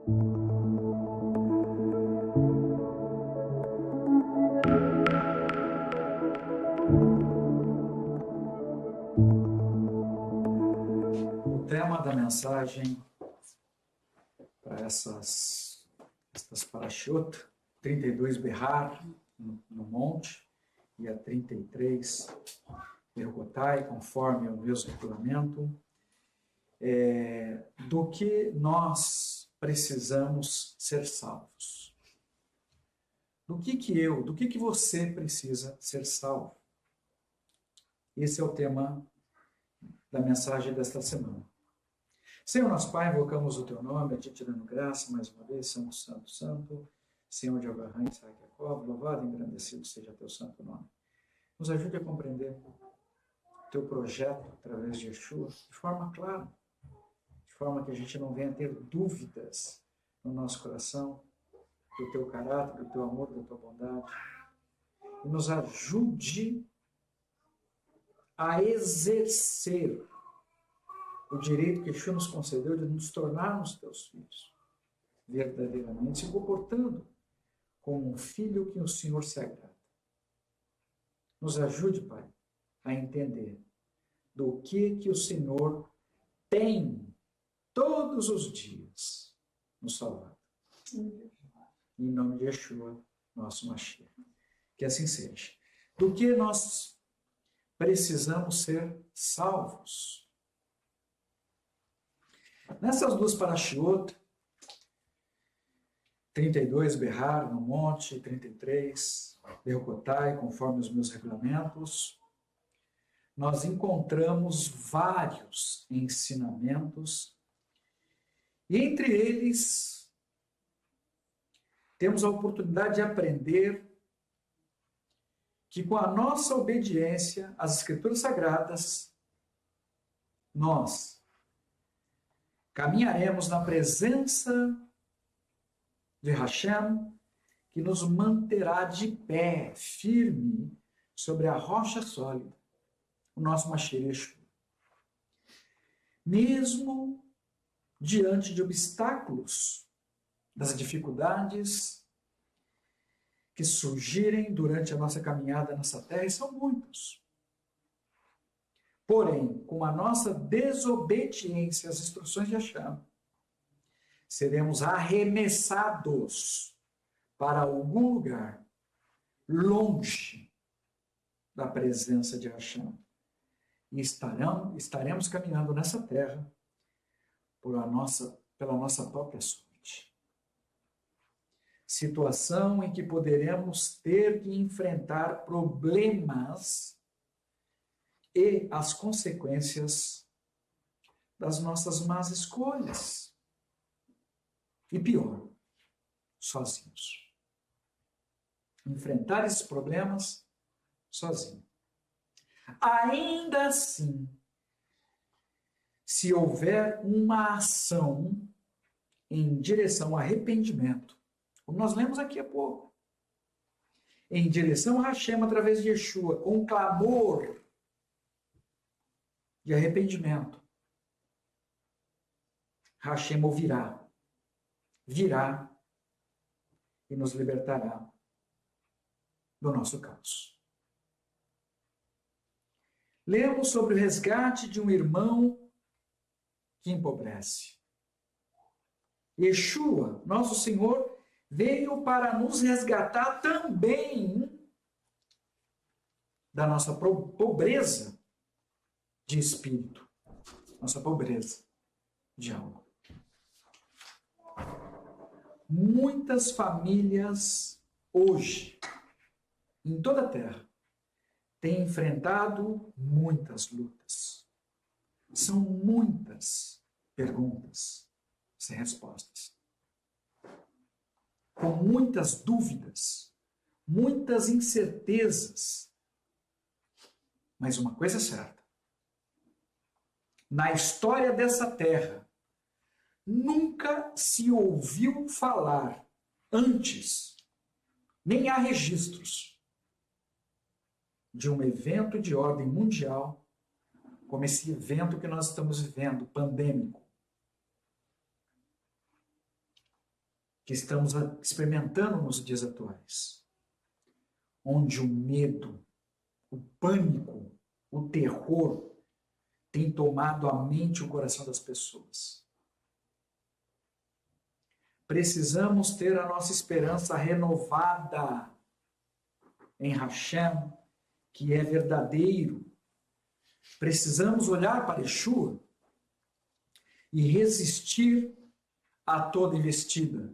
O tema da mensagem para estas parashot, 32 berrar no monte e a 33 Ergotai, conforme o mesmo regulamento, do que nós precisamos ser salvos. Do que você precisa ser salvo? Esse é o tema da mensagem desta semana. Senhor nosso Pai, invocamos o Teu nome, a Ti te dando graça, mais uma vez, Santo, Santo, Santo, Senhor de Abraão, Isaac e Jacob, louvado e engrandecido seja Teu santo nome. Nos ajude a compreender o Teu projeto através de Yeshua de forma clara, de forma que a gente não venha ter dúvidas no nosso coração do Teu caráter, do Teu amor, da Tua bondade. E nos ajude a exercer o direito que Yeshua nos concedeu de nos tornarmos Teus filhos, verdadeiramente se comportando como um filho que o Senhor se agrada. Nos ajude, Pai, a entender do que o Senhor tem todos os dias nos salvado. Em nome de Yeshua, nosso Mashiach. Que assim seja. Do que nós precisamos ser salvos? Nessas duas parashiot, 32, berrar no monte, 33, Berrocotai, conforme os meus regulamentos, nós encontramos vários ensinamentos, e entre eles, temos a oportunidade de aprender que com a nossa obediência às Escrituras Sagradas, nós caminharemos na presença de Hashem, que nos manterá de pé, firme, sobre a rocha sólida, o nosso Mashiach. Mesmo diante de obstáculos, das dificuldades que surgirem durante a nossa caminhada nessa terra, e são muitos. Porém, com a nossa desobediência às instruções de Hashem, seremos arremessados para algum lugar longe da presença de Hashem. E estaremos caminhando nessa terra pela nossa própria sorte. Situação em que poderemos ter que enfrentar problemas e as consequências das nossas más escolhas. E pior, sozinhos. Enfrentar esses problemas sozinho. Ainda assim, se houver uma ação em direção ao arrependimento, como nós lemos aqui há pouco, em direção a Hashem através de Yeshua, com um clamor de arrependimento, Hashem ouvirá, virá e nos libertará do nosso caos. Lemos sobre o resgate de um irmão que empobrece. Yeshua, nosso Senhor, veio para nos resgatar também da nossa pobreza de espírito, nossa pobreza de alma. Muitas famílias hoje, em toda a terra, têm enfrentado muitas lutas. São muitas perguntas sem respostas. Com muitas dúvidas, muitas incertezas. Mas uma coisa é certa. Na história dessa terra, nunca se ouviu falar antes, nem há registros, de um evento de ordem mundial, como esse evento que nós estamos vivendo, pandêmico. que estamos experimentando nos dias atuais, onde o medo, o pânico, o terror tem tomado a mente e o coração das pessoas. Precisamos ter a nossa esperança renovada em Hashem, que é verdadeiro. Precisamos olhar para Yeshua e resistir a toda investida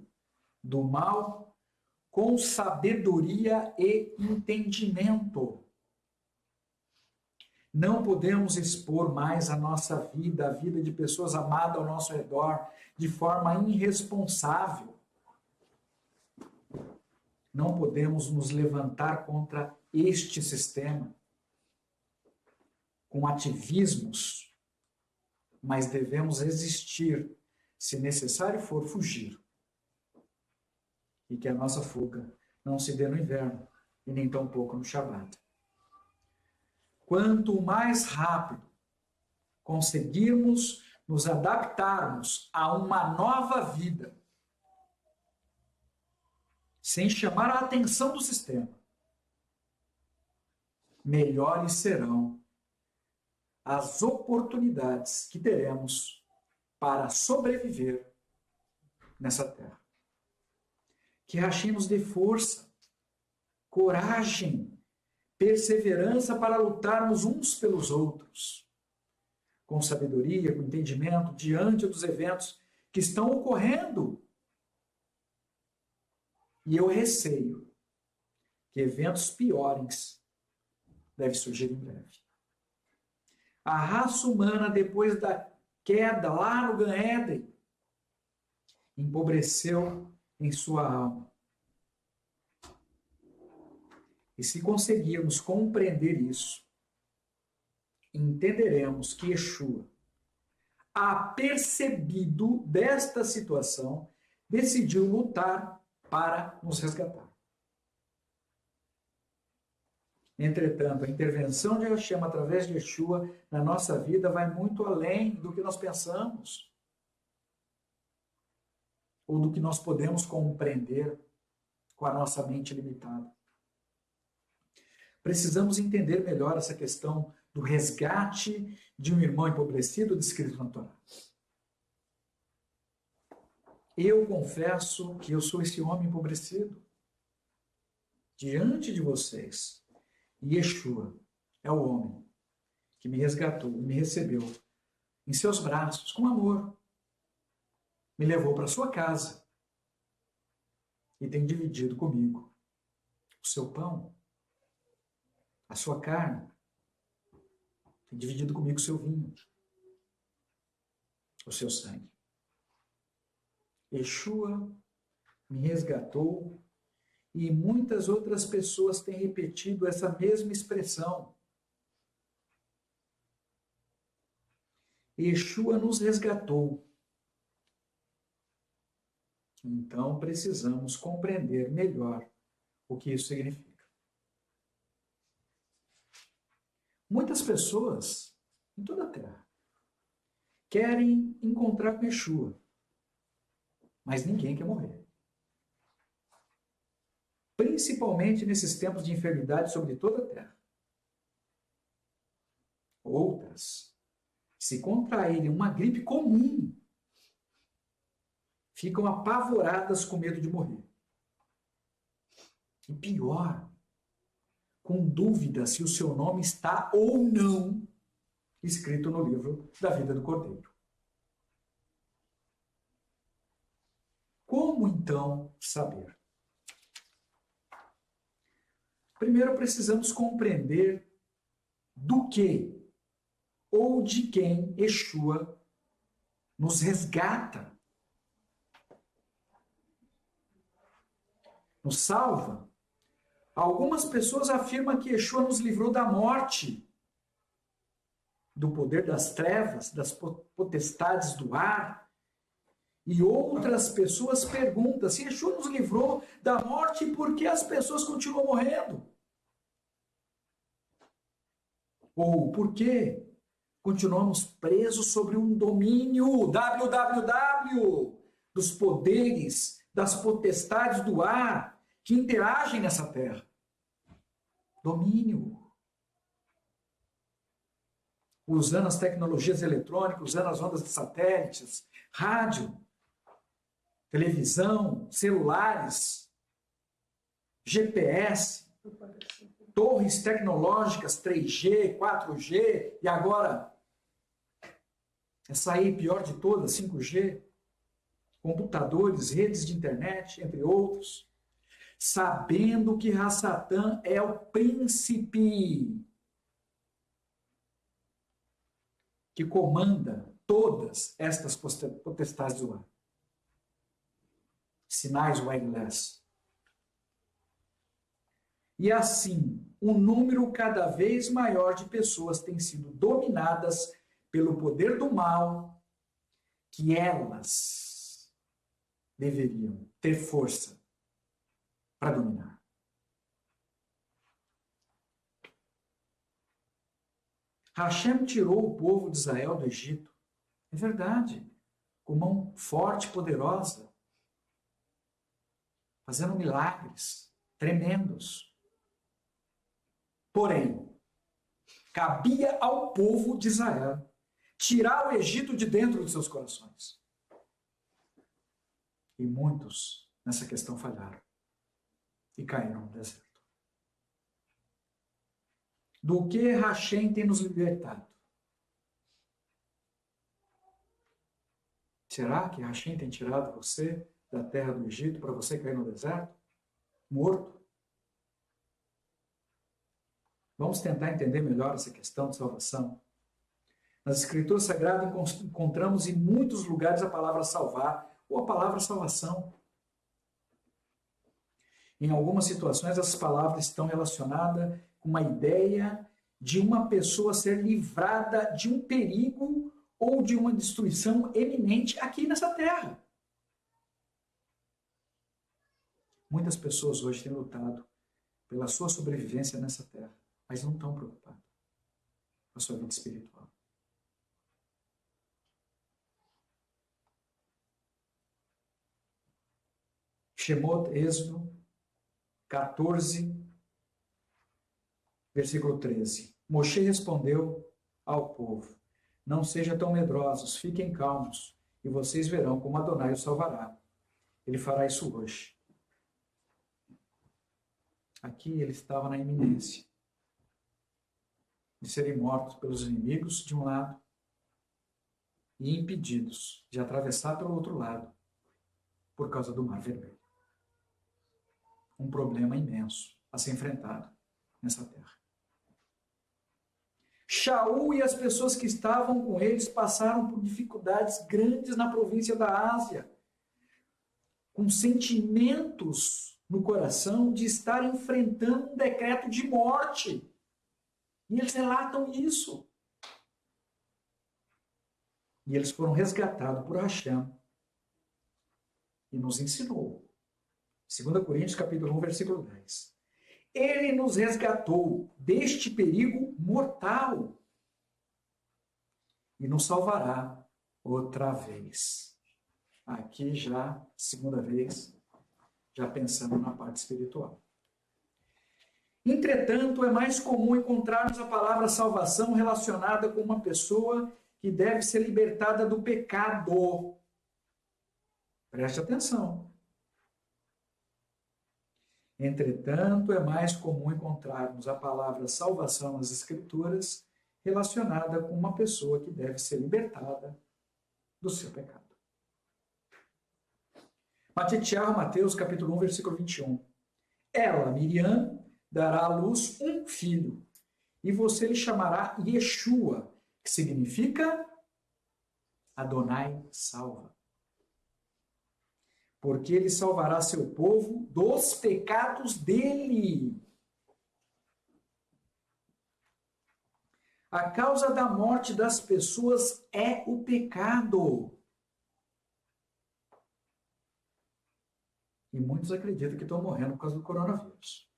do mal com sabedoria e entendimento. Não podemos expor mais a nossa vida, a vida de pessoas amadas ao nosso redor, de forma irresponsável. Não podemos nos levantar contra este sistema com ativismos, mas devemos resistir, se necessário for fugir. E que a nossa fuga não se dê no inverno e nem tampouco no Shabat. Quanto mais rápido conseguirmos nos adaptarmos a uma nova vida, sem chamar a atenção do sistema, melhores serão as oportunidades que teremos para sobreviver nessa terra. Que Hashem nos dê força, coragem, perseverança para lutarmos uns pelos outros, com sabedoria, com entendimento, diante dos eventos que estão ocorrendo. E eu receio que eventos piores devem surgir em breve. A raça humana, depois da queda lá no Gan Éden, empobreceu em sua alma. E se conseguirmos compreender isso, entenderemos que Yeshua, apercebido desta situação, decidiu lutar para nos resgatar. Entretanto, a intervenção de Hashem através de Yeshua na nossa vida vai muito além do que nós pensamos ou do que nós podemos compreender com a nossa mente limitada. Precisamos entender melhor essa questão do resgate de um irmão empobrecido descrito na Torá. Eu confesso que eu sou esse homem empobrecido diante de vocês. E Yeshua é o homem que me resgatou, me recebeu em seus braços com amor. Me levou para sua casa e tem dividido comigo o seu pão, a sua carne, tem dividido comigo o seu vinho, o seu sangue. Yeshua me resgatou e muitas outras pessoas têm repetido essa mesma expressão. Yeshua nos resgatou. Então precisamos compreender melhor o que isso significa. Muitas pessoas, em toda a Terra, querem encontrar com Yeshua, mas ninguém quer morrer. Principalmente nesses tempos de enfermidade sobre toda a Terra. Outras, se contraírem uma gripe comum, ficam apavoradas com medo de morrer. E pior, com dúvida se o seu nome está ou não escrito no livro da vida do Cordeiro. Como então saber? Primeiro precisamos compreender do que ou de quem Yeshua nos resgata, nos salva. Algumas pessoas afirmam que Yeshua nos livrou da morte, do poder das trevas, das potestades do ar. E outras pessoas perguntam se Yeshua nos livrou da morte, por que as pessoas continuam morrendo? Ou por que continuamos presos sobre um domínio www dos poderes das potestades do ar que interagem nessa terra. Domínio. Usando as tecnologias eletrônicas, usando as ondas de satélites, rádio, televisão, celulares, GPS, torres tecnológicas 3G, 4G e agora essa aí pior de todas, 5G, computadores, redes de internet, entre outros, sabendo que Rassatã é o príncipe que comanda todas estas potestades do ar. Sinais wireless. E assim, um número cada vez maior de pessoas tem sido dominadas pelo poder do mal, que elas deveriam ter força para dominar. Hashem tirou o povo de Israel do Egito. É verdade. Com mão forte e poderosa. Fazendo milagres tremendos. Porém, cabia ao povo de Israel tirar o Egito de dentro de seus corações. E muitos nessa questão falharam. E caíram no deserto. Do que Hashem tem nos libertado? Será que Hashem tem tirado você da terra do Egito para você cair no deserto? Morto? Vamos tentar entender melhor essa questão de salvação. Nas Escrituras Sagradas encontramos em muitos lugares a palavra salvar ou a palavra salvação. Em algumas situações, essas palavras estão relacionadas com uma ideia de uma pessoa ser livrada de um perigo ou de uma destruição eminente aqui nessa terra. Muitas pessoas hoje têm lutado pela sua sobrevivência nessa terra, mas não estão preocupadas com a sua vida espiritual. Shemot, Êxodo 14, versículo 13. Moshe respondeu ao povo: não sejam tão medrosos, fiquem calmos, e vocês verão como Adonai os salvará. Ele fará isso hoje. Aqui ele estava na iminência de serem mortos pelos inimigos de um lado e impedidos de atravessar pelo outro lado por causa do Mar Vermelho. Um problema imenso a ser enfrentado nessa terra. Shaul e as pessoas que estavam com eles passaram por dificuldades grandes na província da Ásia, com sentimentos no coração de estar enfrentando um decreto de morte. E eles relatam isso. E eles foram resgatados por Hashem e nos ensinou. 2 Coríntios capítulo 1, versículo 10. Ele nos resgatou deste perigo mortal e nos salvará outra vez. Aqui já, segunda vez, já pensando na parte espiritual. Entretanto, é mais comum encontrarmos a palavra salvação relacionada com uma pessoa que deve ser libertada do pecado. Preste atenção. Entretanto, é mais comum encontrarmos a palavra salvação nas Escrituras relacionada com uma pessoa que deve ser libertada do seu pecado. Matitiah, Mateus, capítulo 1, versículo 21. Ela, Miriam, dará à luz um filho, e você lhe chamará Yeshua, que significa Adonai salva. Porque ele salvará seu povo dos pecados dele. A causa da morte das pessoas é o pecado. E muitos acreditam que estão morrendo por causa do coronavírus.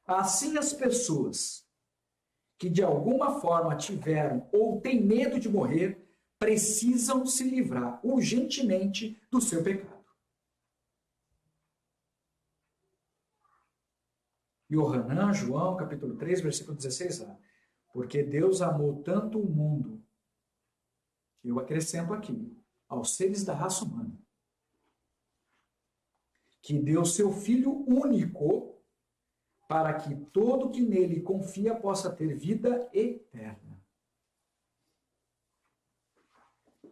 Assim, as pessoas que de alguma forma tiveram ou têm medo de morrer, precisam se livrar urgentemente do seu pecado. Yohanan, João, capítulo 3, versículo 16a. Porque Deus amou tanto o mundo, eu acrescento aqui, aos seres da raça humana, que deu seu Filho único para que todo que nele confia possa ter vida eterna.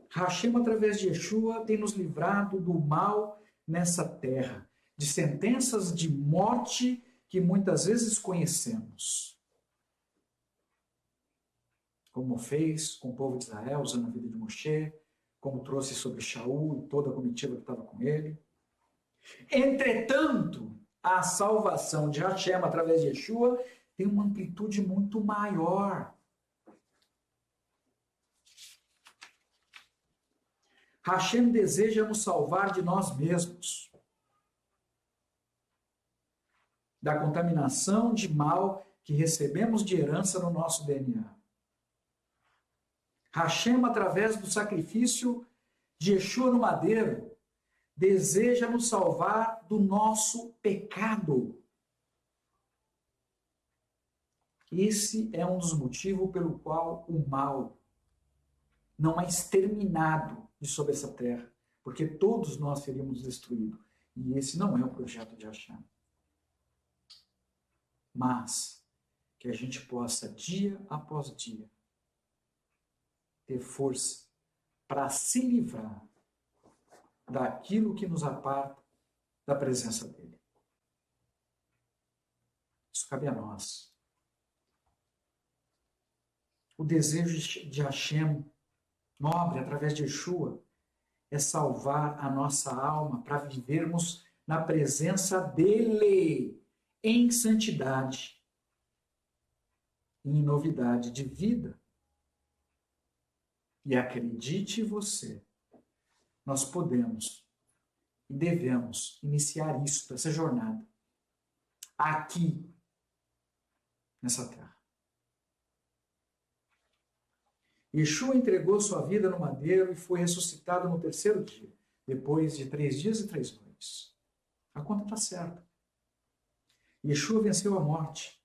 Hashem, através de Yeshua, tem nos livrado do mal nessa terra, de sentenças de morte que muitas vezes conhecemos. Como fez com o povo de Israel, usando a vida de Moshe, como trouxe sobre Shaul e toda a comitiva que estava com ele. Entretanto, a salvação de Hashem através de Yeshua tem uma amplitude muito maior. Hashem deseja nos salvar de nós mesmos, da contaminação de mal que recebemos de herança no nosso DNA. Hashem, através do sacrifício de Yeshua no madeiro, deseja nos salvar do nosso pecado. Esse é um dos motivos pelo qual o mal não é exterminado de sobre essa terra, porque todos nós seríamos destruídos. E esse não é o projeto de Hashem. Mas que a gente possa, dia após dia, ter força para se livrar daquilo que nos aparta da presença dele. Isso cabe a nós. O desejo de Hashem, nobre, através de Yeshua, é salvar a nossa alma para vivermos na presença dele, em santidade e em novidade de vida. E acredite você, nós podemos e devemos iniciar isso, essa jornada, aqui, nessa terra. Yeshua entregou sua vida no madeiro e foi ressuscitado no terceiro dia, depois de 3 dias e 3 noites. A conta está certa. Yeshua venceu a morte.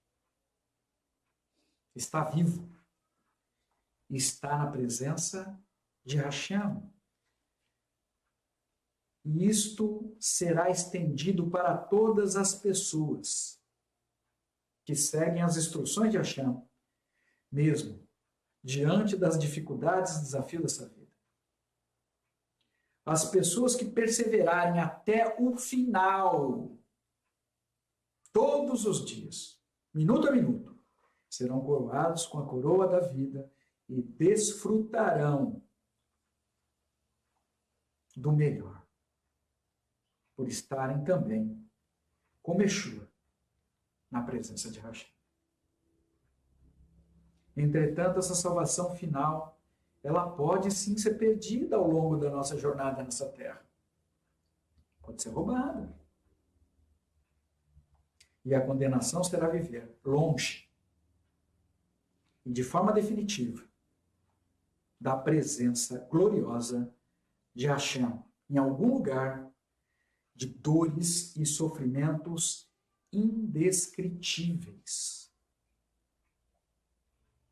Está vivo. Está na presença de Hashem. E isto será estendido para todas as pessoas que seguem as instruções de Hashem, mesmo diante das dificuldades e desafios dessa vida. As pessoas que perseverarem até o final, todos os dias, minuto a minuto, serão coroados com a coroa da vida e desfrutarão do melhor, por estarem também, como Yeshua, na presença de Hashem. Entretanto, essa salvação final, ela pode sim ser perdida ao longo da nossa jornada nessa terra. Pode ser roubada. E a condenação será viver longe e de forma definitiva da presença gloriosa de Hashem em algum lugar de dores e sofrimentos indescritíveis.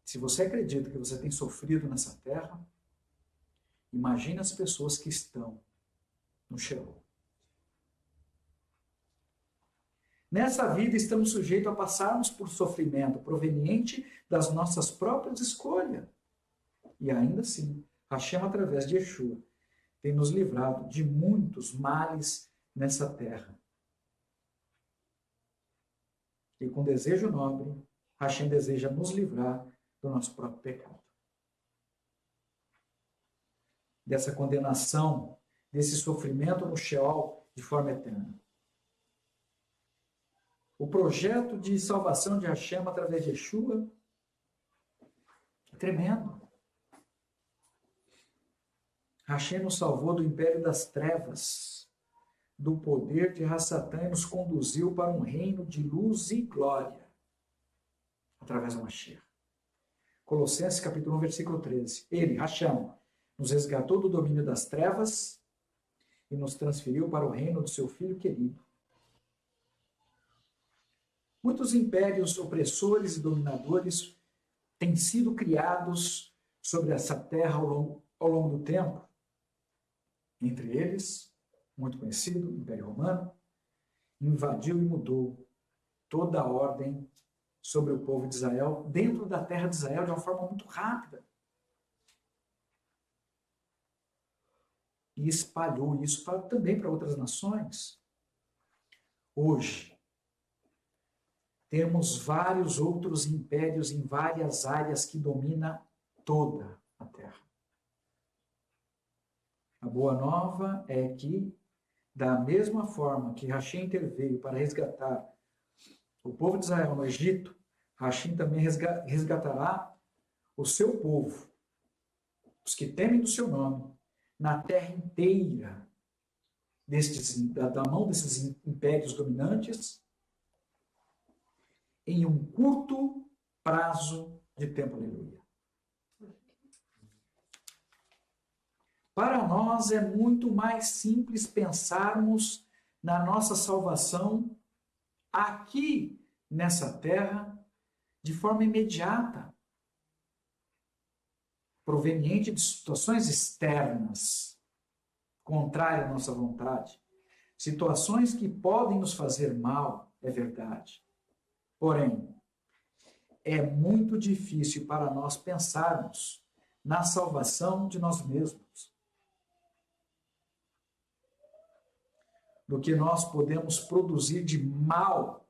Se você acredita que você tem sofrido nessa terra, imagine as pessoas que estão no Sheol. Nessa vida estamos sujeitos a passarmos por sofrimento proveniente das nossas próprias escolhas. E ainda assim, Hashem, através de Yeshua, tem nos livrado de muitos males nessa terra. E com desejo nobre, Hashem deseja nos livrar do nosso próprio pecado. Dessa condenação, desse sofrimento no Sheol de forma eterna. O projeto de salvação de Hashem através de Yeshua é tremendo. Hashem nos salvou do império das trevas, do poder de Hassatã e nos conduziu para um reino de luz e glória através do Mashiach. Colossenses capítulo 1, versículo 13. Ele, Hashem, nos resgatou do domínio das trevas e nos transferiu para o reino do seu Filho querido. Muitos impérios opressores e dominadores têm sido criados sobre essa terra ao longo do tempo. Entre eles, muito conhecido, o Império Romano, invadiu e mudou toda a ordem sobre o povo de Israel, dentro da terra de Israel, de uma forma muito rápida. E espalhou isso também para outras nações. Hoje, temos vários outros impérios em várias áreas que dominam toda a terra. A boa nova é que, da mesma forma que Rachim interveio para resgatar o povo de Israel no Egito, Rachim também resgatará o seu povo, os que temem do seu nome, na terra inteira, da mão desses impérios dominantes, em um curto prazo de tempo. Aleluia. Para nós é muito mais simples pensarmos na nossa salvação aqui nessa terra de forma imediata, proveniente de situações externas, contrárias à nossa vontade, situações que podem nos fazer mal, é verdade. Porém, é muito difícil para nós pensarmos na salvação de nós mesmos. Do que nós podemos produzir de mal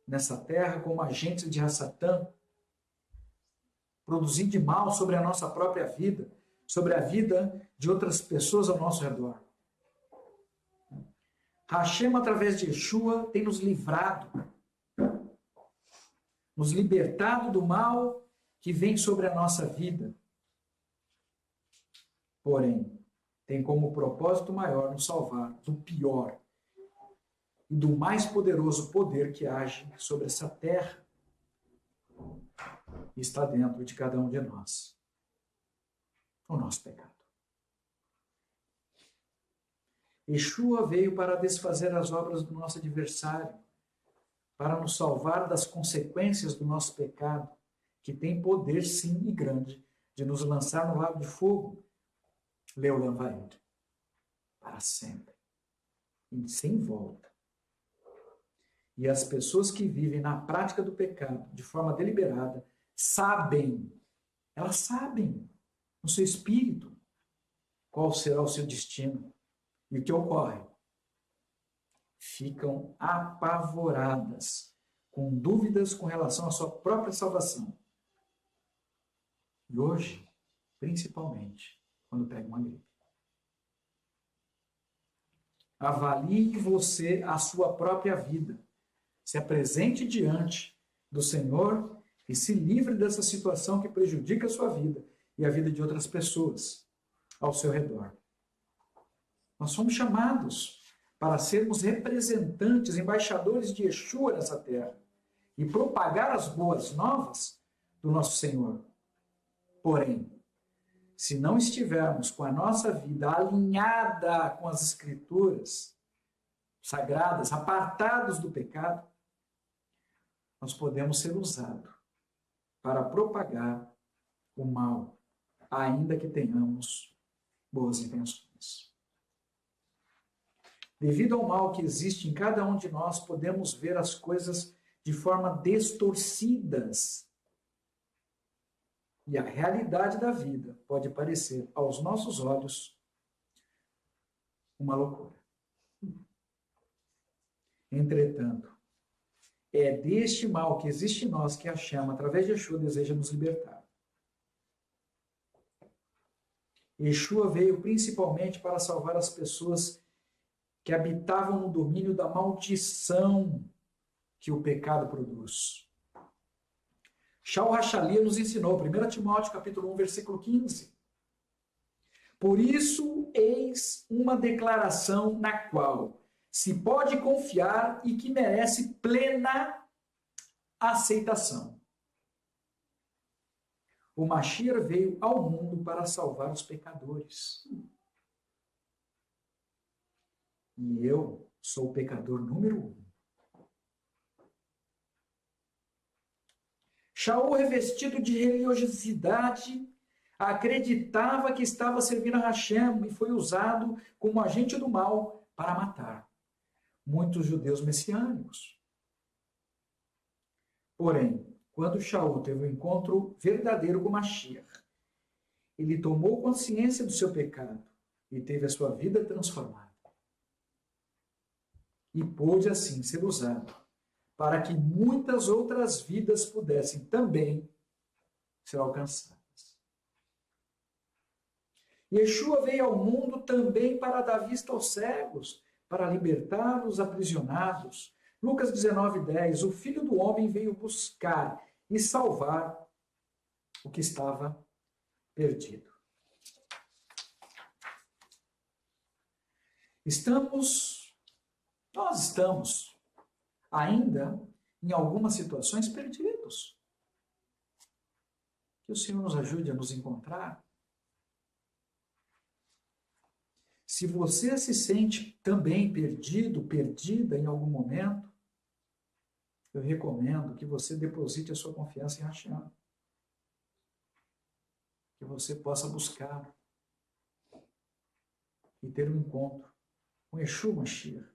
nessa terra como agentes de Satã, produzir de mal sobre a nossa própria vida, sobre a vida de outras pessoas ao nosso redor. Hashem, através de Yeshua, tem nos livrado, nos libertado do mal que vem sobre a nossa vida. Porém, tem como propósito maior nos salvar do pior e do mais poderoso poder que age sobre essa terra e está dentro de cada um de nós. O nosso pecado. Yeshua veio para desfazer as obras do nosso adversário, para nos salvar das consequências do nosso pecado, que tem poder, sim, e grande, de nos lançar no lago de fogo, Leolam Vaed, para sempre, e sem volta. E as pessoas que vivem na prática do pecado, de forma deliberada, sabem, elas sabem, no seu espírito, qual será o seu destino. E o que ocorre? Ficam apavoradas, com dúvidas com relação à sua própria salvação. E hoje, principalmente, quando pega uma gripe. Avalie você a sua própria vida. Se apresente diante do Senhor e se livre dessa situação que prejudica a sua vida e a vida de outras pessoas ao seu redor. Nós somos chamados para sermos representantes, embaixadores de Yeshua nessa terra e propagar as boas novas do nosso Senhor. Porém, se não estivermos com a nossa vida alinhada com as Escrituras sagradas, apartados do pecado, nós podemos ser usados para propagar o mal, ainda que tenhamos boas intenções. Devido ao mal que existe em cada um de nós, podemos ver as coisas de forma distorcidas. E a realidade da vida pode parecer, aos nossos olhos, uma loucura. Entretanto, é deste mal que existe em nós que a chama, através de Yeshua, deseja nos libertar. Yeshua veio principalmente para salvar as pessoas que habitavam no domínio da maldição que o pecado produz. Shaul Hachalia nos ensinou, 1 Timóteo capítulo 1, versículo 15. Por isso, eis uma declaração na qual se pode confiar e que merece plena aceitação. O Mashiach veio ao mundo para salvar os pecadores. E eu sou o pecador número 1. Shaul, revestido de religiosidade, acreditava que estava servindo a Hashem e foi usado como agente do mal para matar muitos judeus messiânicos. Porém, quando Shaul teve um encontro verdadeiro com Mashiach, ele tomou consciência do seu pecado e teve a sua vida transformada. E pôde assim ser usado para que muitas outras vidas pudessem também ser alcançadas. Yeshua veio ao mundo também para dar vista aos cegos, para libertar os aprisionados. Lucas 19:10, o Filho do Homem veio buscar e salvar o que estava perdido. Nós estamos ainda em algumas situações perdidos. Que o Senhor nos ajude a nos encontrar. Se você se sente também perdido, perdida em algum momento, eu recomendo que você deposite a sua confiança em Hashem. Que você possa buscar e ter um encontro com Yeshua Mashiach,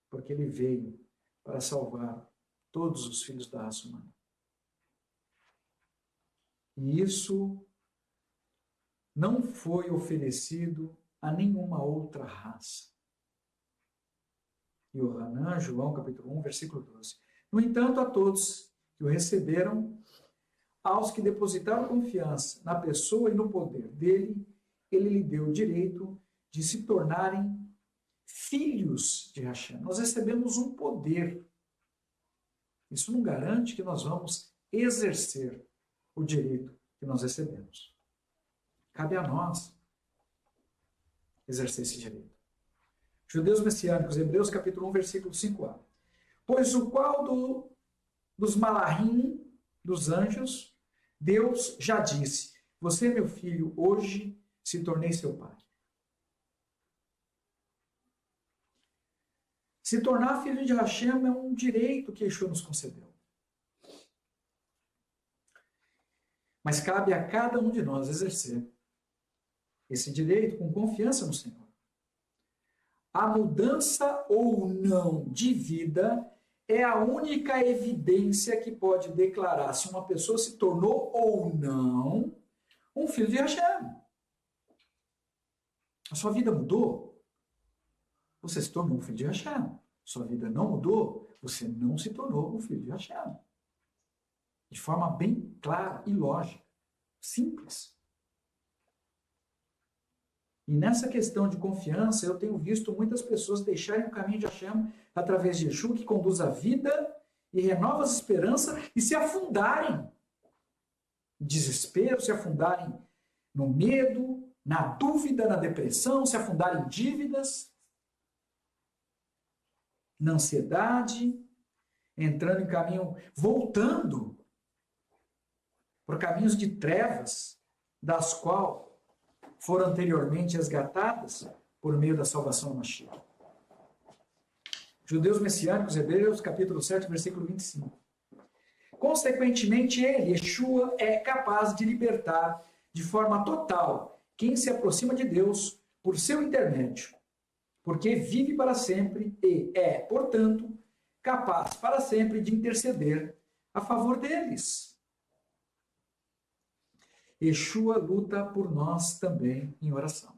porque ele veio para salvar todos os filhos da raça humana. E isso não foi oferecido a nenhuma outra raça. Yohanan, João, capítulo 1, versículo 12. No entanto, a todos que o receberam, aos que depositaram confiança na pessoa e no poder dele, ele lhe deu o direito de se tornarem filhos de Hashem. Nós recebemos um poder. Isso não garante que nós vamos exercer o direito que nós recebemos. Cabe a nós exercer esse direito. Judeus messiânicos, Hebreus capítulo 1, versículo 5a. Pois o qual dos malahim, dos anjos, Deus já disse, você, meu filho, hoje se tornei seu pai. Se tornar filho de Hashem é um direito que Yeshua nos concedeu. Mas cabe a cada um de nós exercer esse direito com confiança no Senhor. A mudança ou não de vida é a única evidência que pode declarar se uma pessoa se tornou ou não um filho de Hashem. A sua vida mudou? Você se tornou um filho de Hashem. Sua vida não mudou? Você não se tornou um filho de Hashem. De forma bem clara e lógica. Simples. E nessa questão de confiança, eu tenho visto muitas pessoas deixarem o caminho de Hashem através de Yeshua, que conduz a vida e renova as esperanças, e se afundarem em desespero, se afundarem no medo, na dúvida, na depressão, se afundarem em dívidas, na ansiedade, entrando em caminho, voltando por caminhos de trevas, das quais foram anteriormente resgatadas por meio da salvação do Mashiach. Judeus messiânicos, Hebreus, capítulo 7, versículo 25. Consequentemente, ele, Yeshua, é capaz de libertar de forma total quem se aproxima de Deus por seu intermédio, porque vive para sempre e é, portanto, capaz para sempre de interceder a favor deles. Yeshua luta por nós também em oração.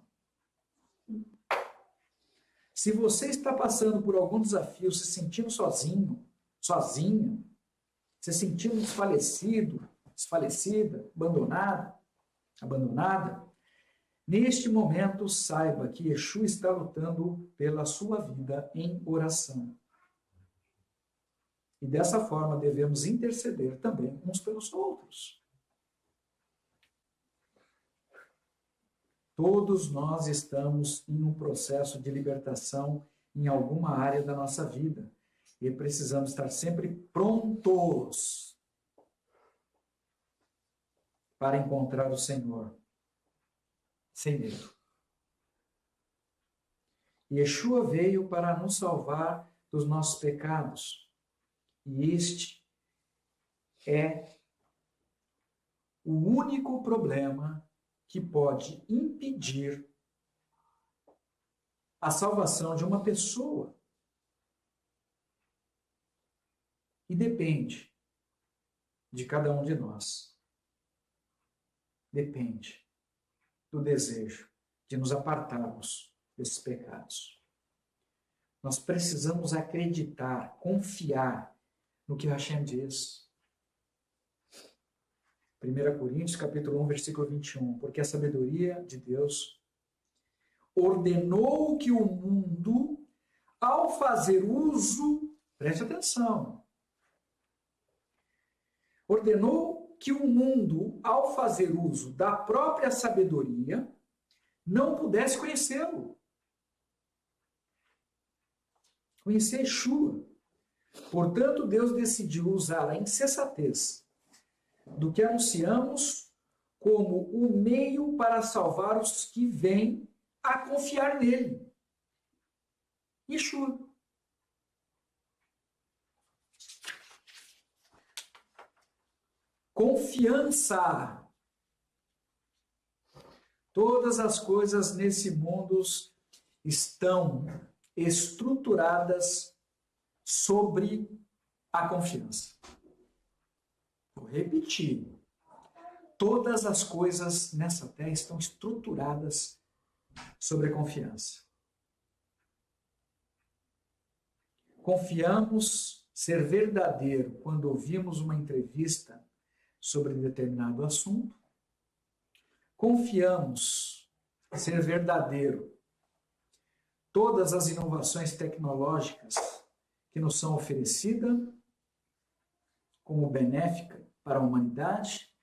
Se você está passando por algum desafio, se sentindo sozinho, sozinha, se sentindo desfalecido, desfalecida, abandonada, neste momento saiba que Yeshua está lutando pela sua vida em oração. E dessa forma devemos interceder também uns pelos outros. Todos nós estamos em um processo de libertação em alguma área da nossa vida. E precisamos estar sempre prontos para encontrar o Senhor, sem medo. Yeshua veio para nos salvar dos nossos pecados. E este é o único problema que pode impedir a salvação de uma pessoa. E depende de cada um de nós. Depende do desejo de nos apartarmos desses pecados. Nós precisamos acreditar, confiar no que Hashem diz. 1 Coríntios, capítulo 1, versículo 21. Porque a sabedoria de Deus ordenou que o mundo, ao fazer uso, preste atenção, ordenou que o mundo, ao fazer uso da própria sabedoria, não pudesse conhecê-lo. Conhecer Yeshua. Portanto, Deus decidiu usar a insensatez do que anunciamos como o meio para salvar os que vêm a confiar nele. Yeshua. Confiança. Todas as coisas nesse mundo estão estruturadas sobre a confiança. Vou repetir. Todas as coisas nessa terra estão estruturadas sobre a confiança. Confiamos ser verdadeiro quando ouvimos uma entrevista sobre determinado assunto. Confiamos ser verdadeiro todas as inovações tecnológicas que nos são oferecidas como benéfica para a humanidade.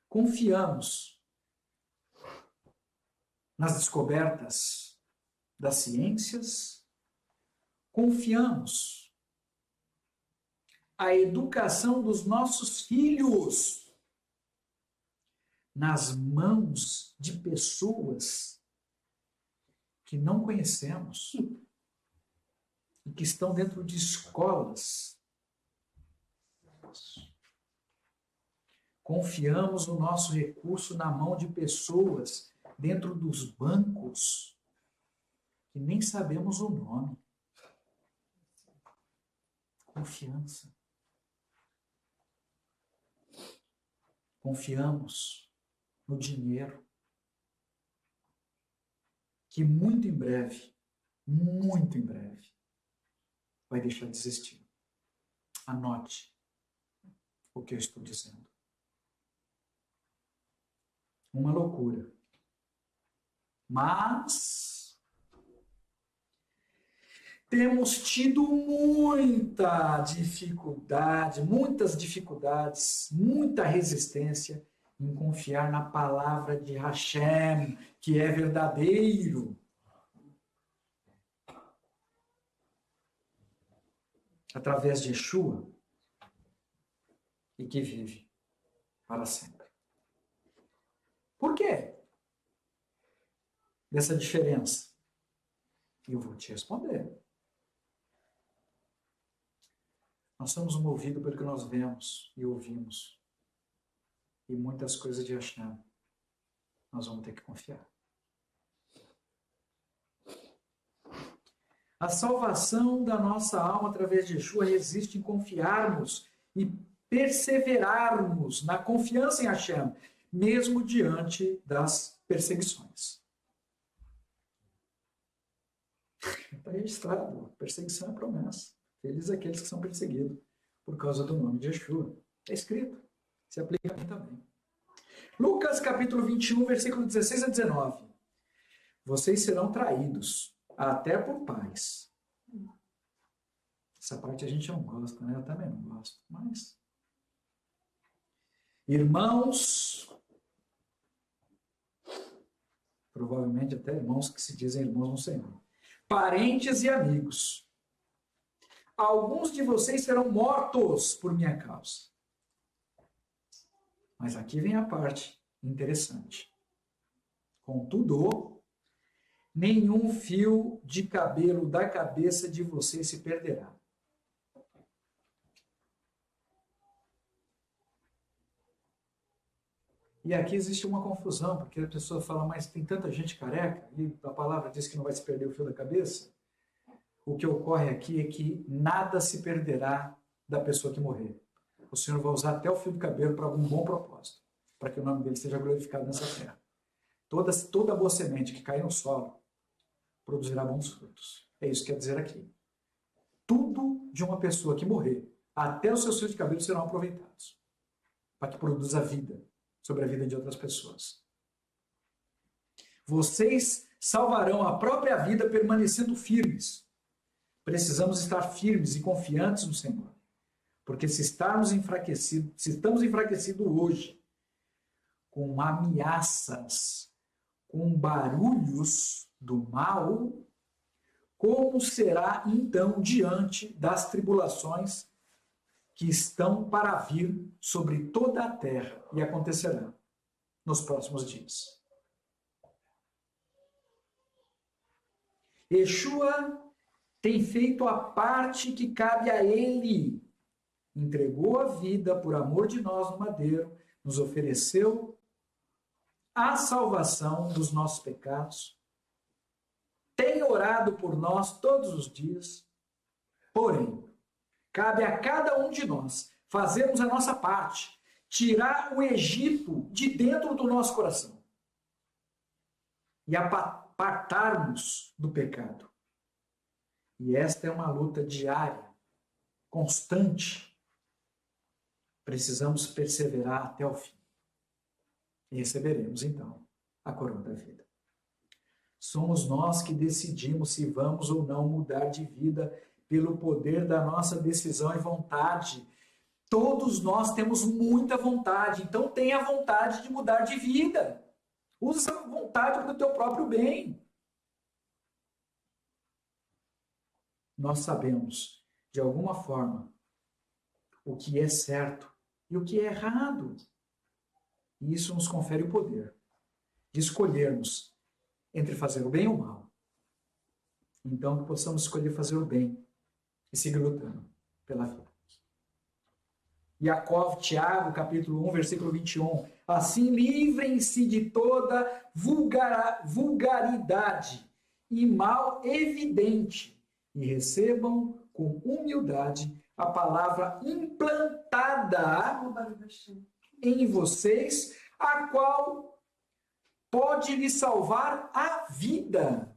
Confiamos nas descobertas das ciências. Confiamos a educação dos nossos filhos nas mãos de pessoas que não conhecemos e que estão dentro de escolas. Confiamos o nosso recurso na mão de pessoas dentro dos bancos que nem sabemos o nome. Confiança. Confiamos no dinheiro, que muito em breve, vai deixar de existir. Anote o que eu estou dizendo. Uma loucura. Mas temos tido muitas dificuldades, muita resistência em confiar na palavra de Hashem, que é verdadeiro. Através de Yeshua, e que vive para sempre. Por quê dessa diferença? Eu vou te responder. Nós somos movidos pelo que nós vemos e ouvimos. E muitas coisas de Hashem nós vamos ter que confiar. A salvação da nossa alma através de Yeshua resiste em confiarmos e perseverarmos na confiança em Hashem, mesmo diante das perseguições. Está registrado, perseguição é promessa. Felizes aqueles que são perseguidos por causa do nome de Yeshua. Está escrito. Se aplica a mim também. Lucas capítulo 21, versículo 16 a 19. Vocês serão traídos, até por pais. Essa parte a gente não gosta, né? Eu também não gosto. Mas irmãos, provavelmente até irmãos que se dizem irmãos no Senhor. Parentes e amigos. Alguns de vocês serão mortos por minha causa. Mas aqui vem a parte interessante. Contudo, nenhum fio de cabelo da cabeça de vocês se perderá. E aqui existe uma confusão, porque a pessoa fala, mas tem tanta gente careca, e a palavra diz que não vai se perder o fio da cabeça. O que ocorre aqui é que nada se perderá da pessoa que morrer. O Senhor vai usar até o fio do cabelo para algum bom propósito, para que o nome dele seja glorificado nessa terra. Toda boa semente que cair no solo produzirá bons frutos. É isso que quer dizer aqui. Tudo de uma pessoa que morrer, até os seus fios de cabelo serão aproveitados, para que produza vida sobre a vida de outras pessoas. Vocês salvarão a própria vida permanecendo firmes. Precisamos estar firmes e confiantes no Senhor. Porque se estamos enfraquecidos hoje, com ameaças, com barulhos do mal, como será então diante das tribulações que estão para vir sobre toda a terra e acontecerão nos próximos dias? Yeshua tem feito a parte que cabe a ele. Entregou a vida por amor de nós no madeiro, nos ofereceu a salvação dos nossos pecados, tem orado por nós todos os dias. Porém, cabe a cada um de nós fazermos a nossa parte, tirar o Egito de dentro do nosso coração e apartarmos do pecado. E esta é uma luta diária, constante. Precisamos perseverar até o fim. E receberemos, então, a coroa da vida. Somos nós que decidimos se vamos ou não mudar de vida pelo poder da nossa decisão e vontade. Todos nós temos muita vontade, então tenha vontade de mudar de vida. Usa essa vontade para o teu próprio bem. Nós sabemos, de alguma forma, o que é certo e o que é errado. E isso nos confere o poder de escolhermos entre fazer o bem ou o mal. Então, que possamos escolher fazer o bem e seguir lutando pela vida. Jacó, Tiago, capítulo 1, versículo 21. Assim, livrem-se de toda vulgaridade e mal evidente e recebam com humildade a palavra implantada em vocês, a qual pode lhe salvar a vida.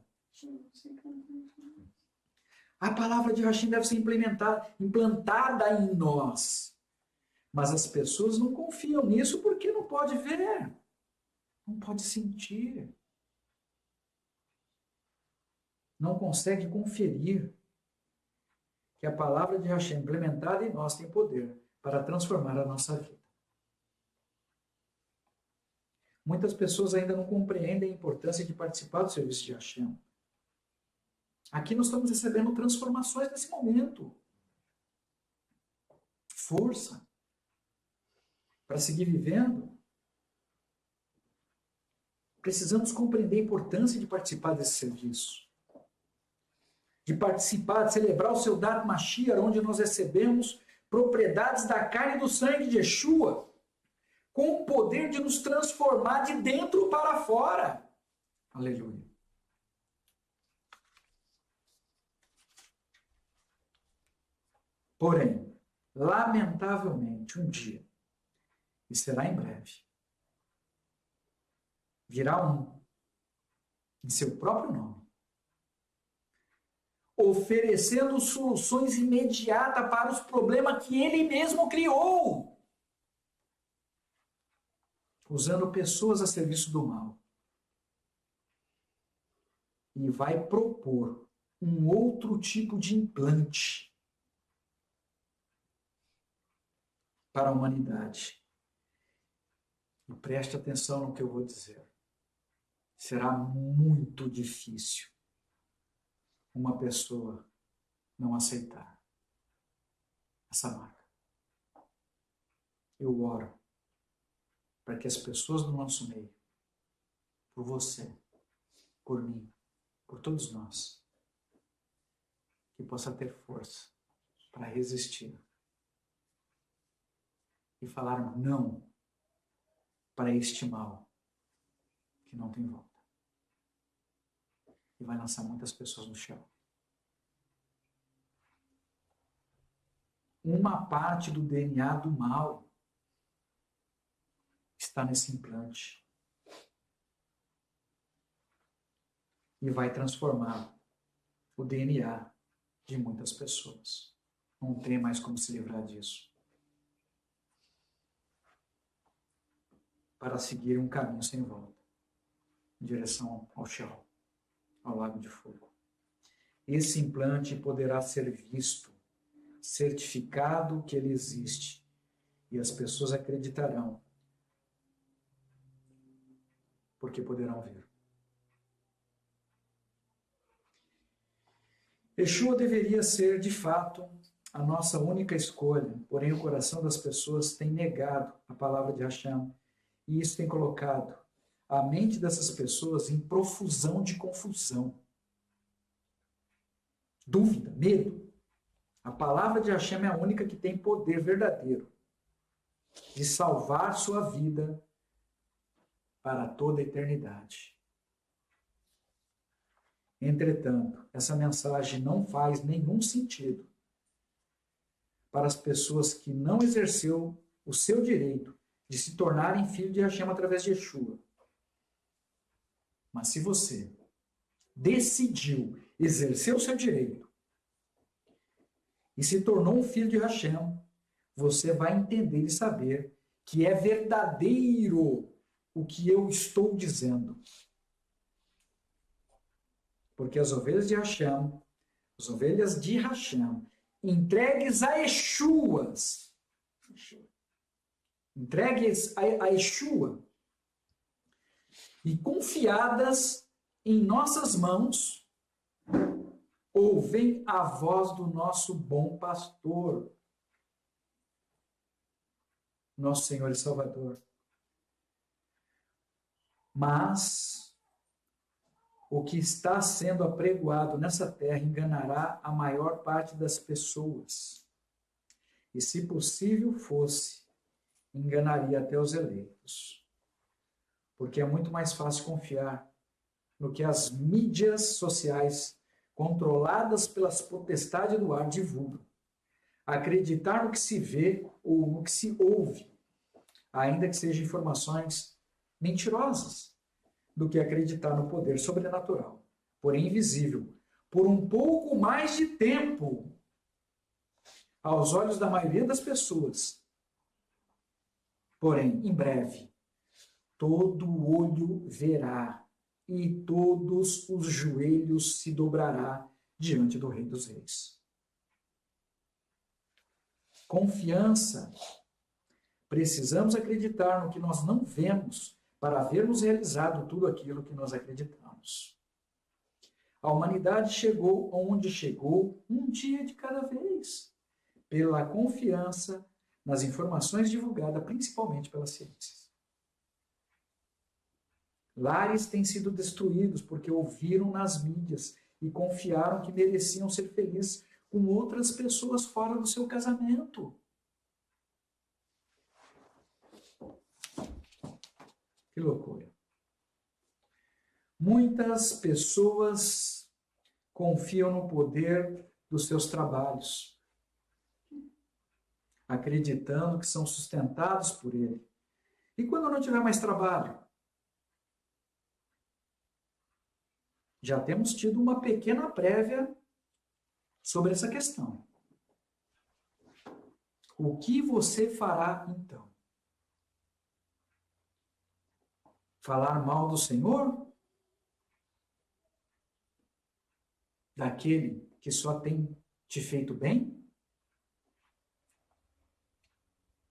A palavra de Hashem deve ser implantada em nós. Mas as pessoas não confiam nisso porque não pode ver, não pode sentir, não consegue conferir que a palavra de Hashem implementada em nós tem poder para transformar a nossa vida. Muitas pessoas ainda não compreendem a importância de participar do serviço de Hashem. Aqui nós estamos recebendo transformações nesse momento. Força para seguir vivendo. Precisamos compreender a importância de participar desse serviço. De participar, de celebrar o seu Dat Mashiach, onde nós recebemos propriedades da carne e do sangue de Yeshua, com o poder de nos transformar de dentro para fora. Aleluia. Porém, lamentavelmente, um dia, e será em breve, virá um, em seu próprio nome, oferecendo soluções imediatas para os problemas que ele mesmo criou, usando pessoas a serviço do mal. E vai propor um outro tipo de implante para a humanidade. E preste atenção no que eu vou dizer. Será muito difícil uma pessoa não aceitar essa marca. Eu oro para que as pessoas do nosso meio, por você, por mim, por todos nós, que possa ter força para resistir e falar não para este mal que não tem volta. E vai lançar muitas pessoas no chão. Uma parte do DNA do mal está nesse implante. E vai transformar o DNA de muitas pessoas. Não tem mais como se livrar disso. Para seguir um caminho sem volta, em direção ao Sheol, ao lago de fogo. Esse implante poderá ser visto, certificado que ele existe, e as pessoas acreditarão, porque poderão ver. Yeshua deveria ser, de fato, a nossa única escolha, porém o coração das pessoas tem negado a palavra de Hashem, e isso tem colocado a mente dessas pessoas em profusão de confusão. Dúvida, medo. A palavra de Hashem é a única que tem poder verdadeiro de salvar sua vida para toda a eternidade. Entretanto, essa mensagem não faz nenhum sentido para as pessoas que não exerceu o seu direito de se tornarem filhos de Hashem através de Yeshua. Mas se você decidiu exercer o seu direito e se tornou um filho de Hashem, você vai entender e saber que é verdadeiro o que eu estou dizendo. Porque as ovelhas de Hashem, as ovelhas de Hashem, entregues a Yeshuas, entregues a Yeshua e confiadas em nossas mãos, ouvem a voz do nosso bom pastor, nosso Senhor e Salvador. Mas o que está sendo apregoado nessa terra enganará a maior parte das pessoas. E se possível fosse, enganaria até os eleitos. Porque é muito mais fácil confiar no que as mídias sociais, controladas pelas potestades do ar, divulgam. Acreditar no que se vê ou no que se ouve, ainda que sejam informações mentirosas, do que acreditar no poder sobrenatural, porém invisível, por um pouco mais de tempo, aos olhos da maioria das pessoas. Porém, em breve, todo olho verá e todos os joelhos se dobrará diante do Rei dos Reis. Confiança. Precisamos acreditar no que nós não vemos para havermos realizado tudo aquilo que nós acreditamos. A humanidade chegou onde chegou um dia de cada vez, pela confiança nas informações divulgadas, principalmente pelas ciências. Lares têm sido destruídos porque ouviram nas mídias e confiaram que mereciam ser felizes com outras pessoas fora do seu casamento. Que loucura. Muitas pessoas confiam no poder dos seus trabalhos, acreditando que são sustentados por ele. E quando não tiver mais trabalho? Já temos tido uma pequena prévia sobre essa questão. O que você fará então? Falar mal do Senhor? Daquele que só tem te feito bem?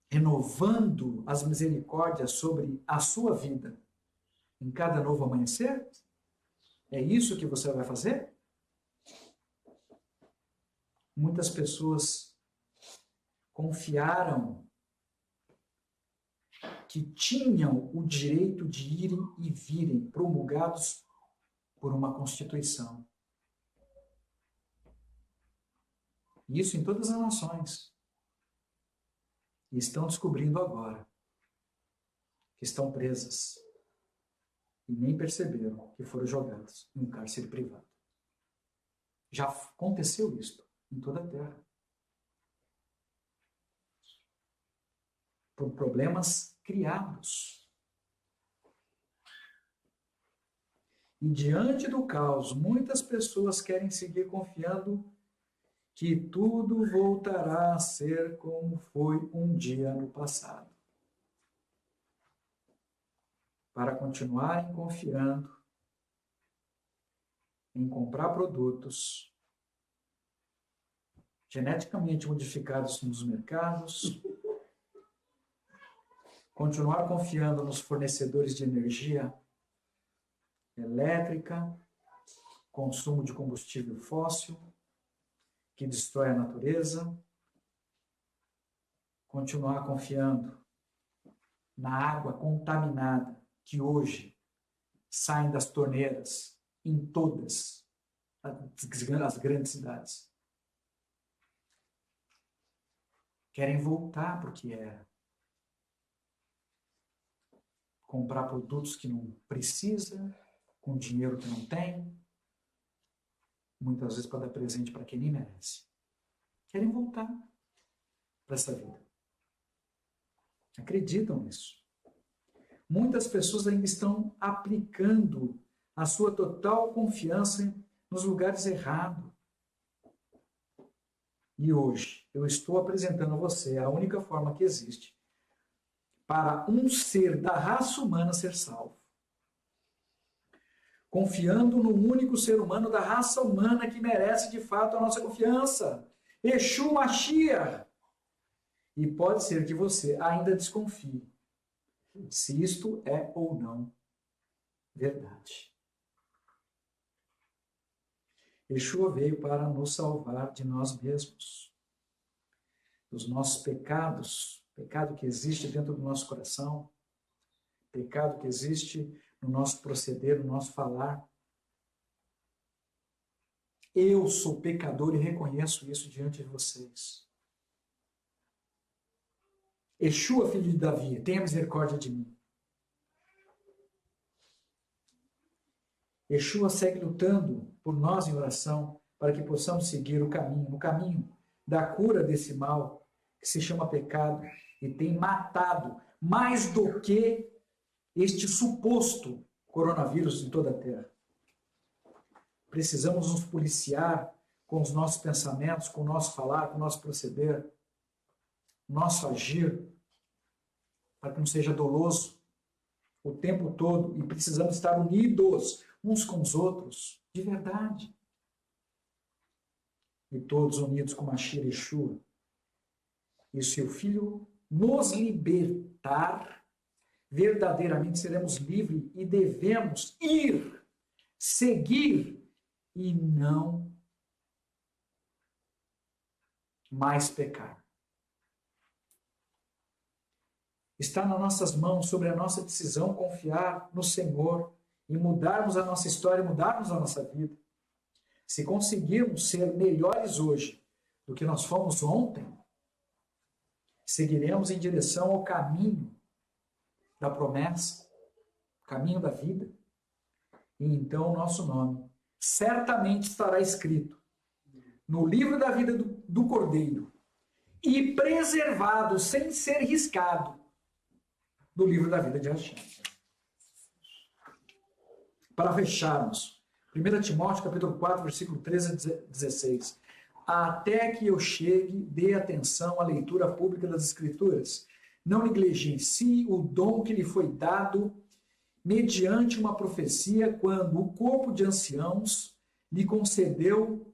Renovando as misericórdias sobre a sua vida em cada novo amanhecer? É isso que você vai fazer? Muitas pessoas confiaram que tinham o direito de irem e virem promulgados por uma Constituição. Isso em todas as nações. E estão descobrindo agora estão presas e nem perceberam que foram jogadas em um cárcere privado. Já aconteceu isso em toda a Terra. Por problemas criados. E diante do caos, muitas pessoas querem seguir confiando que tudo voltará a ser como foi um dia no passado. Para continuarem confiando em comprar produtos geneticamente modificados nos mercados, continuar confiando nos fornecedores de energia elétrica, consumo de combustível fóssil, que destrói a natureza, continuar confiando na água contaminada que hoje saem das torneiras em todas as grandes cidades. Querem voltar para o que era. Comprar produtos que não precisa, com dinheiro que não tem, muitas vezes para dar presente para quem nem merece. Querem voltar para essa vida. Acreditam nisso. Muitas pessoas ainda estão aplicando a sua total confiança nos lugares errados. E hoje eu estou apresentando a você a única forma que existe para um ser da raça humana ser salvo. Confiando no único ser humano da raça humana que merece de fato a nossa confiança. Exu Mashiach. E pode ser que você ainda desconfie se isto é ou não verdade. Yeshua veio para nos salvar de nós mesmos, dos nossos pecados, pecado que existe dentro do nosso coração, pecado que existe no nosso proceder, no nosso falar. Eu sou pecador e reconheço isso diante de vocês. Yeshua, filho de Davi, tenha misericórdia de mim. Yeshua segue lutando por nós em oração para que possamos seguir o caminho da cura desse mal que se chama pecado e tem matado mais do que este suposto coronavírus em toda a Terra. Precisamos nos policiar com os nossos pensamentos, com o nosso falar, com o nosso proceder, nosso agir, para que não seja doloso o tempo todo, e precisamos estar unidos uns com os outros, de verdade. E todos unidos com Mashiach Yeshua. E se o Filho nos libertar, verdadeiramente seremos livres e devemos ir, seguir e não mais pecar. Está nas nossas mãos, sobre a nossa decisão, confiar no Senhor e mudarmos a nossa história, mudarmos a nossa vida. Se conseguirmos ser melhores hoje do que nós fomos ontem, seguiremos em direção ao caminho da promessa, caminho da vida, e então o nosso nome certamente estará escrito no livro da vida do Cordeiro e preservado, sem ser riscado, do livro da vida de Hashem. Para fecharmos, 1 Timóteo capítulo 4, versículo 13 a 16. Até que eu chegue, dê atenção à leitura pública das Escrituras. Não negligencie o dom que lhe foi dado mediante uma profecia, quando o corpo de anciãos lhe concedeu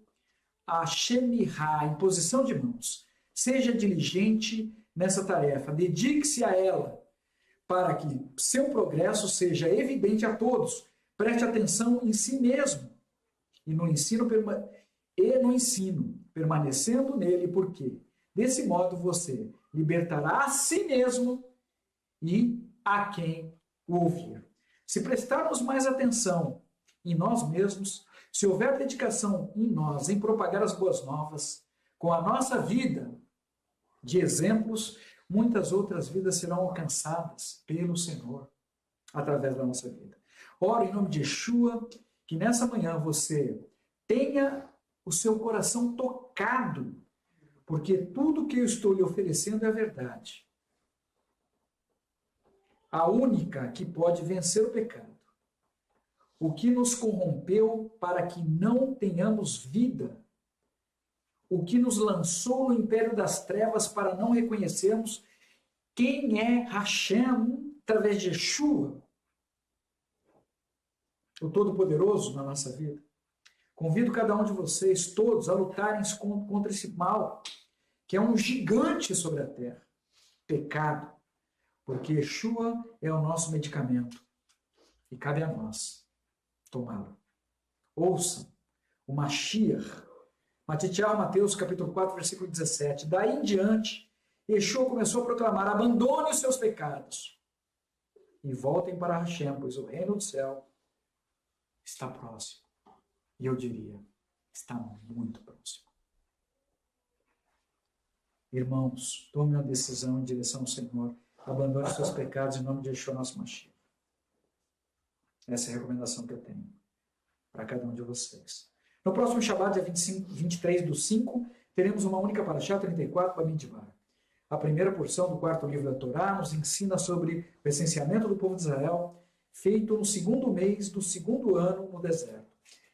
a Shemirá, em posição de mãos. Seja diligente nessa tarefa, dedique-se a ela, para que seu progresso seja evidente a todos. Preste atenção em si mesmo e no ensino, permanecendo nele, porque desse modo você libertará a si mesmo e a quem o ouvir. Se prestarmos mais atenção em nós mesmos, se houver dedicação em nós, em propagar as boas novas, com a nossa vida de exemplos, muitas outras vidas serão alcançadas pelo Senhor através da nossa vida. Oro em nome de Yeshua, que nessa manhã você tenha o seu coração tocado, porque tudo que eu estou lhe oferecendo é verdade. A única que pode vencer o pecado. O que nos corrompeu para que não tenhamos vida. O que nos lançou no império das trevas para não reconhecermos quem é Hashem através de Yeshua, o Todo-Poderoso na nossa vida. Convido cada um de vocês, todos, a lutarem contra esse mal, que é um gigante sobre a terra. Pecado. Porque Yeshua é o nosso medicamento. E cabe a nós tomá-lo. Ouçam o Mashiach. Mateus capítulo 4, versículo 17. Daí em diante, Yeshua começou a proclamar: abandone os seus pecados e voltem para Hashem, pois o reino do céu está próximo. E eu diria, está muito próximo. Irmãos, tome uma decisão em direção ao Senhor. Abandone os seus pecados em nome de Yeshua, nosso Mashiach. Essa é a recomendação que eu tenho para cada um de vocês. No próximo Shabbat, dia 23/5, teremos uma única paraxá, 34, Bamidbar. A primeira porção do quarto livro da Torá nos ensina sobre o essenciamento do povo de Israel, feito no segundo mês do segundo ano no deserto.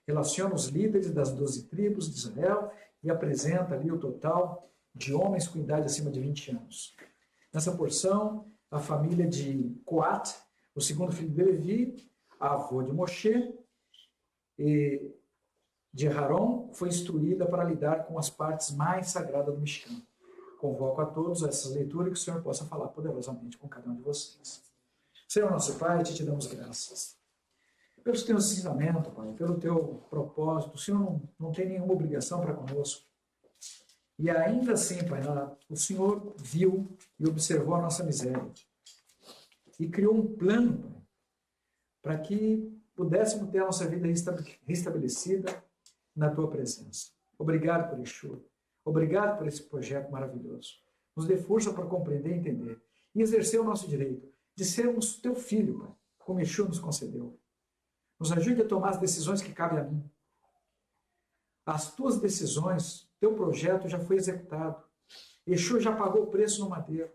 Relaciona os líderes das 12 tribos de Israel e apresenta ali o total de homens com idade acima de 20 anos. Nessa porção, a família de Coat, o segundo filho de Levi, avô de Moshe, e de Haron, foi instruída para lidar com as partes mais sagradas do Mishkan. Convoco a todos a essa leitura, que o Senhor possa falar poderosamente com cada um de vocês. Senhor nosso Pai, te damos graças pelo teu ensinamento, Pai, pelo teu propósito. O Senhor não tem nenhuma obrigação para conosco. E ainda assim, Pai, o Senhor viu e observou a nossa miséria. E criou um plano, Pai, para que pudéssemos ter a nossa vida restabelecida na tua presença. Obrigado por Yeshua. Obrigado por esse projeto maravilhoso. Nos dê força para compreender e entender. E exercer o nosso direito de sermos teu filho, Pai, como Yeshua nos concedeu. Nos ajude a tomar as decisões que cabem a mim. As tuas decisões, teu projeto já foi executado. Yeshua já pagou o preço no madeiro.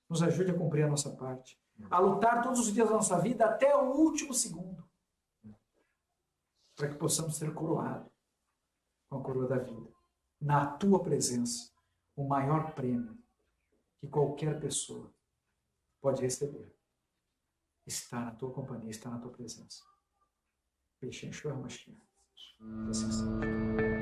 Nos ajude a cumprir a nossa parte. A lutar todos os dias da nossa vida até o último segundo. Para que possamos ser coroados com a coroa da vida. Na tua presença, o maior prêmio que qualquer pessoa pode receber. Está na tua companhia, está na tua presença. Peixe enxurra, Mashiach. Assim seja.